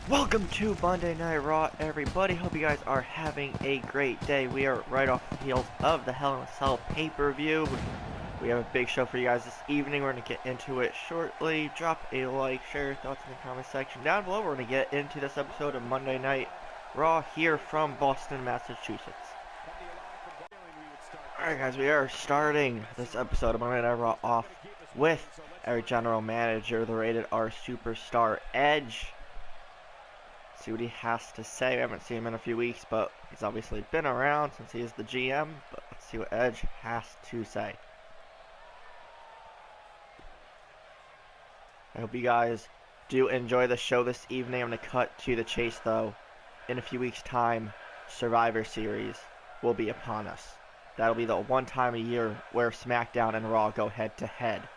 Welcome to Monday Night Raw, everybody. Hope you guys are having a great day. We are right off the heels of the Hell in a Cell pay-per-view. We have a big show for you guys this evening. We're going to get into it shortly. Drop a like, share your thoughts in the comment section down below. We're going to get into this episode of Monday Night Raw here from Boston, Massachusetts. Alright guys, we are starting this episode of Monday Night Raw off with our general manager, the Rated R superstar Edge. See what he has to say. We haven't seen him in a few weeks, but he's obviously been around since he is the GM. But let's see what Edge has to say. I hope you guys do enjoy the show this evening. I'm going to cut to the chase, though. In a few weeks' time, Survivor Series will be upon us. That'll be the one time a year where SmackDown and Raw go head-to-head.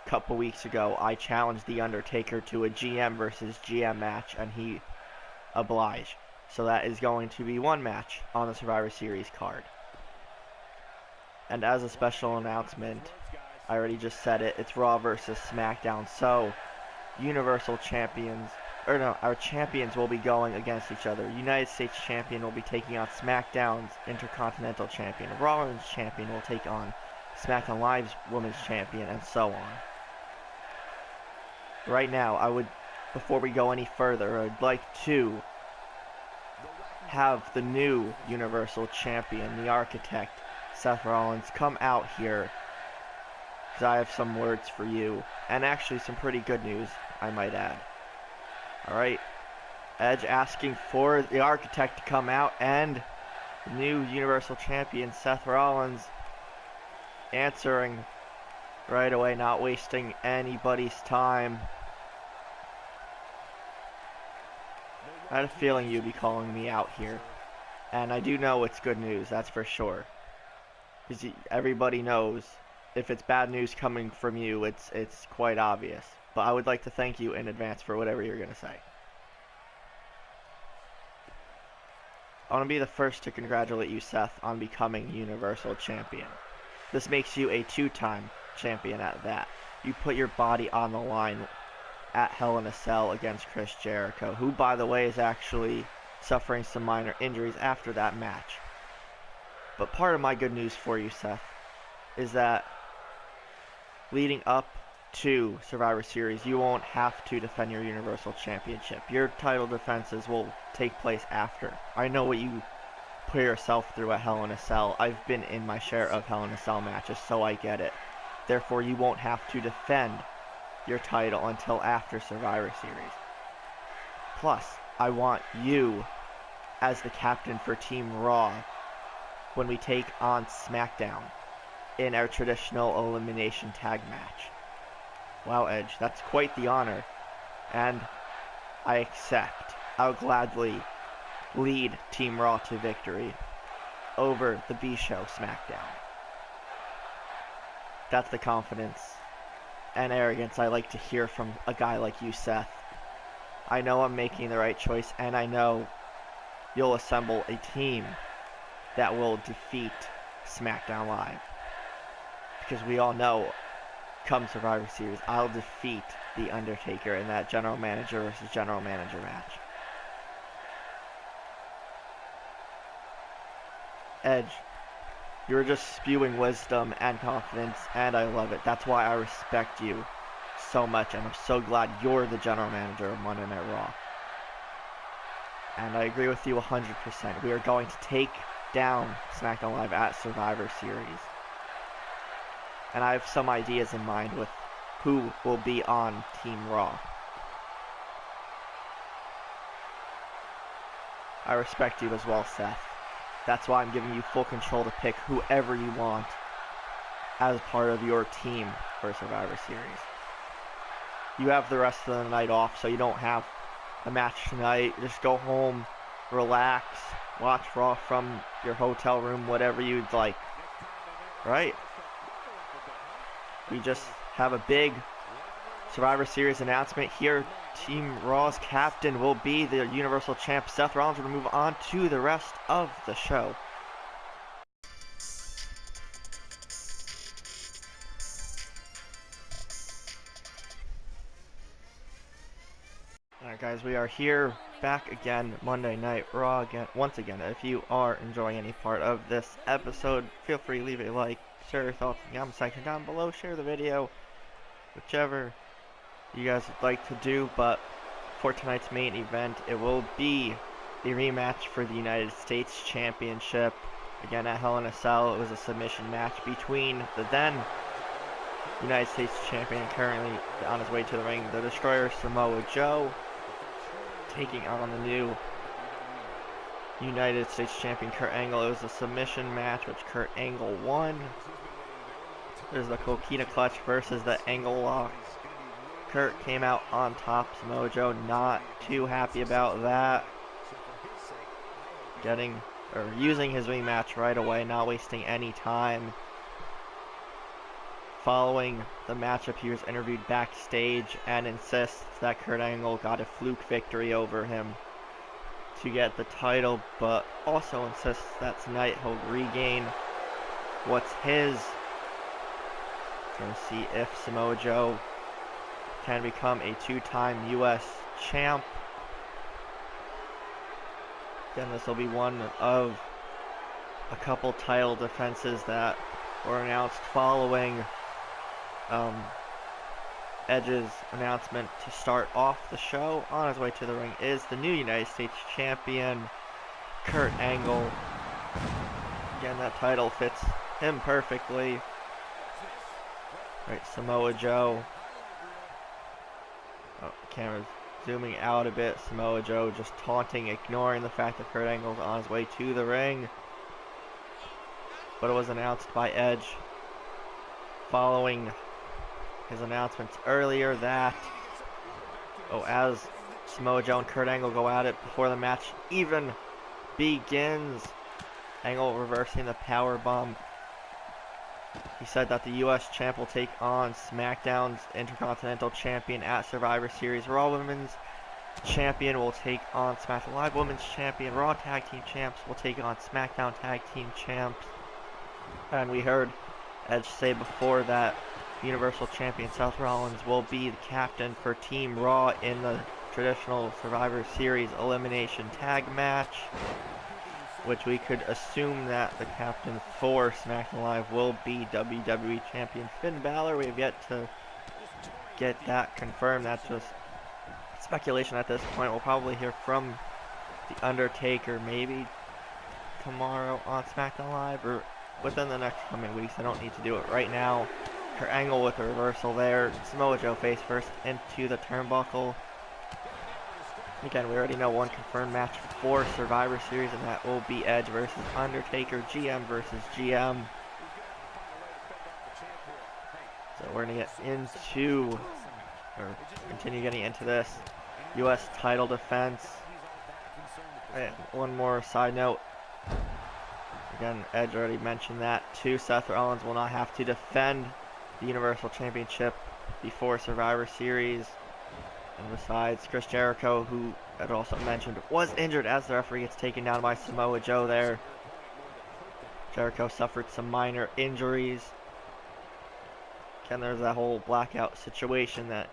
A couple weeks ago, I challenged The Undertaker to a GM versus GM match, and he obliged. So that is going to be one match on the Survivor Series card. And as a special announcement, I already just said it, it's Raw versus SmackDown. So, Universal Champions, or no, our champions will be going against each other. United States Champion will be taking on SmackDown's Intercontinental Champion. Rollins Champion will take on SmackDown Live's Women's Champion, and so on. Right now, before we go any further, I'd like to have the new Universal Champion, the Architect, Seth Rollins, come out here, because I have some words for you, and actually some pretty good news, I might add. Alright, Edge asking for the Architect to come out, and the new Universal Champion, Seth Rollins, answering right away, not wasting anybody's time. I had a feeling you'd be calling me out here, and I do know it's good news, that's for sure. Because everybody knows if it's bad news coming from you, it's quite obvious. But I would like to thank you in advance for whatever you're going to say. I want to be the first to congratulate you, Seth, on becoming Universal Champion. This makes you a two-time champion at that. You put your body on the line at Hell in a Cell against Chris Jericho, who, by the way, is actually suffering some minor injuries after that match. But part of my good news for you, Seth, is that leading up to Survivor Series, you won't have to defend your Universal Championship. Your title defenses will take place after. I know what you put yourself through at Hell in a Cell. I've been in my share of Hell in a Cell matches, so I get it. Therefore, you won't have to defend your title until after Survivor Series. Plus, I want you as the captain for Team Raw when we take on SmackDown in our traditional elimination tag match. Wow, Edge, that's quite the honor, and I accept. I'll gladly lead Team Raw to victory over the B-Show SmackDown. That's the confidence and arrogance I like to hear from a guy like you, Seth. I know I'm making the right choice, and I know you'll assemble a team that will defeat SmackDown Live. Because we all know, come Survivor Series, I'll defeat The Undertaker in that general manager versus general manager match. Edge, you're just spewing wisdom and confidence, and I love it. That's why I respect you so much, and I'm so glad you're the general manager of Monday Night Raw. And I agree with you 100%. We are going to take down SmackDown Live at Survivor Series. And I have some ideas in mind with who will be on Team Raw. I respect you as well, Seth. That's why I'm giving you full control to pick whoever you want as part of your team for Survivor Series. You have the rest of the night off, so you don't have a match tonight. Just go home, relax, watch Raw from your hotel room, whatever you'd like. Right? We just have a big Survivor Series announcement here. Team Raw's captain will be the Universal Champ, Seth Rollins. We're going to move on to the rest of the show. Alright guys, we are here back again Monday Night Raw again. Once again, if you are enjoying any part of this episode, feel free to leave a like, share your thoughts in the comment section down below, share the video, whichever you guys would like to do. But for tonight's main event, it will be a rematch for the United States Championship. Again, at Hell in a Cell, it was a submission match between the then United States Champion, currently on his way to the ring, the Destroyer Samoa Joe, taking on the new United States Champion Kurt Angle. It was a submission match, which Kurt Angle won. There's the Coquina Clutch versus the Angle Lock. Kurt came out on top. Samoa Joe not too happy about that. Using his rematch right away, not wasting any time. Following the matchup, he was interviewed backstage and insists that Kurt Angle got a fluke victory over him to get the title, but also insists that tonight he'll regain what's his. Gonna see if Samoa Joe can become a two-time U.S. champ. Again, this will be one of a couple title defenses that were announced following Edge's announcement to start off the show. On his way to the ring is the new United States Champion, Kurt Angle. Again, that title fits him perfectly. Right, Samoa Joe. Oh, the camera's zooming out a bit. Samoa Joe just taunting, ignoring the fact that Kurt Angle's on his way to the ring. But it was announced by Edge following his announcements earlier that, as Samoa Joe and Kurt Angle go at it before the match even begins, Angle reversing the powerbomb. He said that the U.S. champ will take on SmackDown's Intercontinental Champion at Survivor Series. Raw Women's Champion will take on SmackDown Live. Women's Champion, Raw Tag Team Champs will take on SmackDown Tag Team Champs. And we heard Edge say before that Universal Champion Seth Rollins will be the captain for Team Raw in the traditional Survivor Series elimination tag match, which we could assume that the captain for SmackDown Live will be WWE Champion Finn Balor. We have yet to get that confirmed. That's just speculation at this point. We'll probably hear from The Undertaker maybe tomorrow on SmackDown Live or within the next coming weeks. I don't need to do it right now. Kurt Angle with a reversal there. Samoa Joe face first into the turnbuckle. Again, we already know one confirmed match for Survivor Series, and that will be Edge versus Undertaker, GM versus GM. So we're going to get into, or continue getting into this U.S. title defense. And one more side note. Again, Edge already mentioned that too. Seth Rollins will not have to defend the Universal Championship before Survivor Series. And besides, Chris Jericho, who Ed also mentioned, was injured as the referee gets taken down by Samoa Joe there. Jericho suffered some minor injuries. Again, there's that whole blackout situation that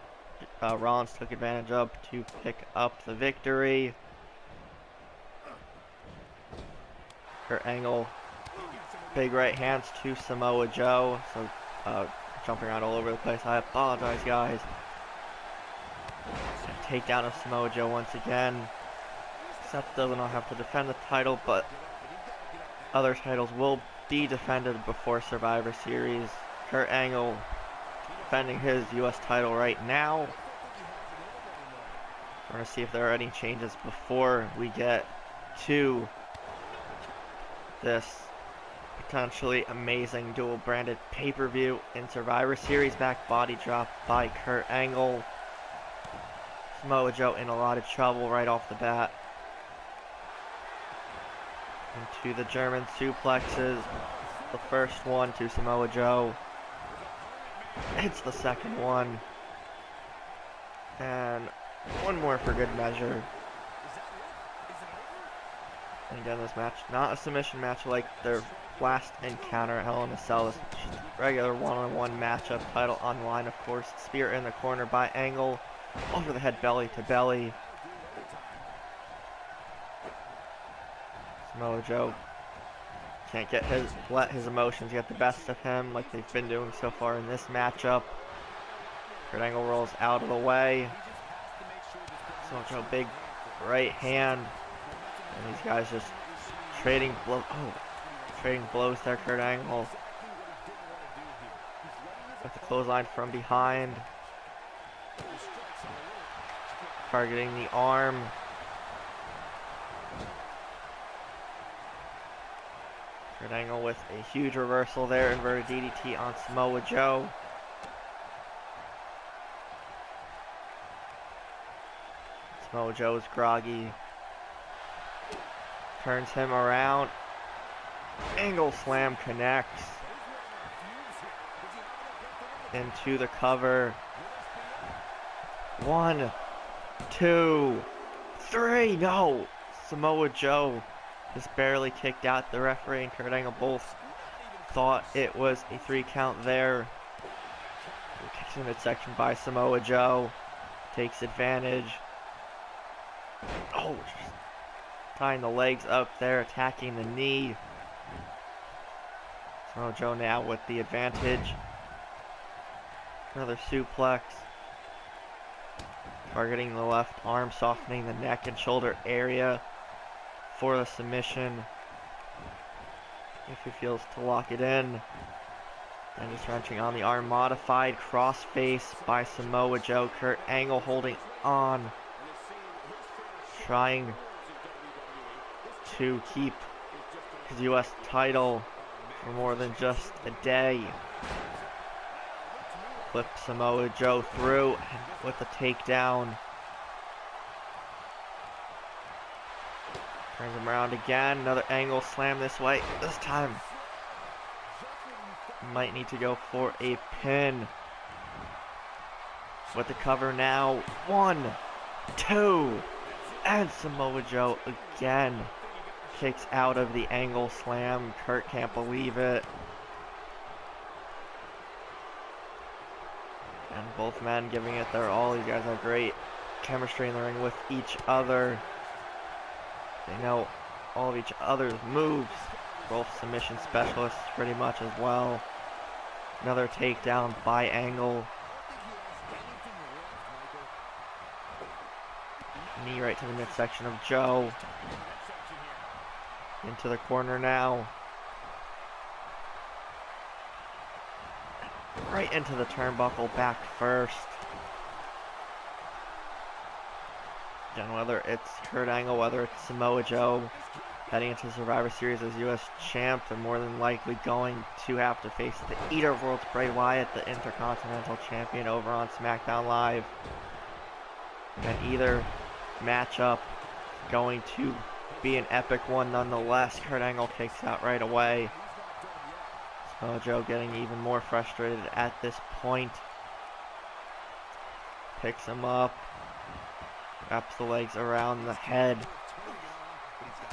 Rollins took advantage of to pick up the victory. Kurt Angle, big right hands to Samoa Joe. So, jumping around all over the place. I apologize, guys. Takedown of Samoa Joe once again. Seth does not have to defend the title, but other titles will be defended before Survivor Series. Kurt Angle defending his U.S. title right now. We're going to see if there are any changes before we get to this potentially amazing dual branded pay-per-view in Survivor Series. Back body drop by Kurt Angle. Samoa Joe in a lot of trouble right off the bat. Into the German suplexes. The first one to Samoa Joe. It's the second one. And one more for good measure. And again, this match, not a submission match like their last encounter at Hell in a Cell. This regular one-on-one matchup, title on the line, of course. Spear in the corner by Angle. Over the head, belly to belly. Samoa Joe can't let his emotions get the best of him like they've been doing so far in this matchup. Kurt Angle rolls out of the way. Samoa Joe, big right hand. And these guys just trading blows there. Kurt Angle with the clothesline from behind. Targeting the arm. Kurt Angle with a huge reversal there. Inverted DDT on Samoa Joe. Samoa Joe is groggy. Turns him around. Angle slam connects. Into the cover. 1, 2, 3. No! Samoa Joe just barely kicked out. The referee and Kurt Angle both thought it was a 3 count there. Kicked in the midsection by Samoa Joe. Takes advantage. Oh, just tying the legs up there, attacking the knee. Samoa Joe now with the advantage. Another suplex. Targeting the left arm, softening the neck and shoulder area for the submission. If he feels to lock it in. And just wrenching on the arm. Modified crossface by Samoa Joe. Kurt Angle holding on. Trying to keep his U.S. title for more than just a day. Flipped Samoa Joe through with a takedown. Turns him around again. Another angle slam this way. This time, might need to go for a pin. With the cover now. 1, 2, and Samoa Joe again kicks out of the angle slam. Kurt can't believe it. And both men giving it their all. These guys have great chemistry in the ring with each other. They know all of each other's moves. Both submission specialists pretty much as well. Another takedown by Angle. Knee right to the midsection of Joe. Into the corner now. Right into the turnbuckle, back first. Again, whether it's Kurt Angle, whether it's Samoa Joe, heading into Survivor Series as U.S. champ, they're more than likely going to have to face the Eater of Worlds, Bray Wyatt, the Intercontinental Champion, over on SmackDown Live. And either matchup going to be an epic one nonetheless. Kurt Angle kicks out right away. Samoa Joe getting even more frustrated at this point. Picks him up. Wraps the legs around the head.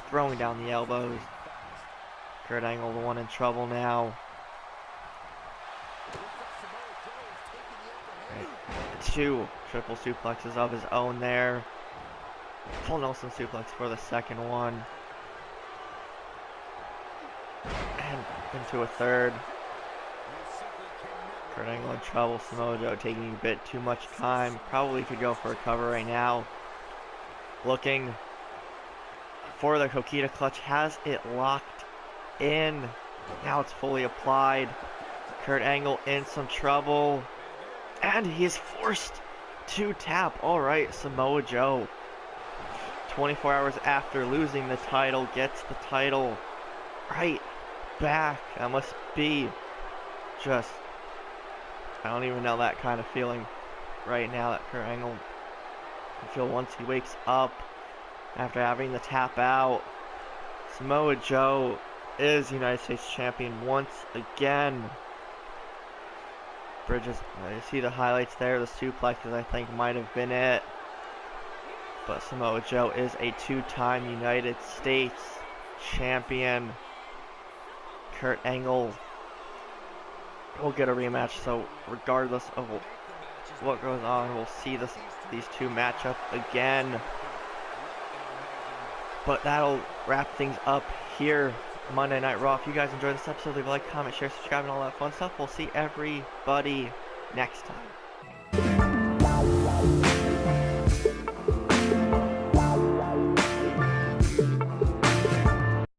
Throwing down the elbows. Kurt Angle the one in trouble now. Right. 2 triple suplexes of his own there. Full Nelson suplex for the second one. And into a third. Kurt Angle in trouble. Samoa Joe taking a bit too much time. Probably could go for a cover right now. Looking for the Coquina clutch. Has it locked in. Now it's fully applied. Kurt Angle in some trouble. And he is forced to tap. Alright, Samoa Joe, 24 hours after losing the title, gets the title right back. That must be just, I don't even know that kind of feeling right now that Kurt Angle can feel once he wakes up after having the tap out. Samoa Joe is United States champion once again. Bridges, you see the highlights there, the suplexes I think might have been it. But Samoa Joe is a 2-time United States champion. Kurt Angle will get a rematch, so regardless of what goes on, we'll see these two match up again. But that'll wrap things up here, Monday Night Raw. If you guys enjoyed this episode, leave a like, comment, share, subscribe, and all that fun stuff. We'll see everybody next time.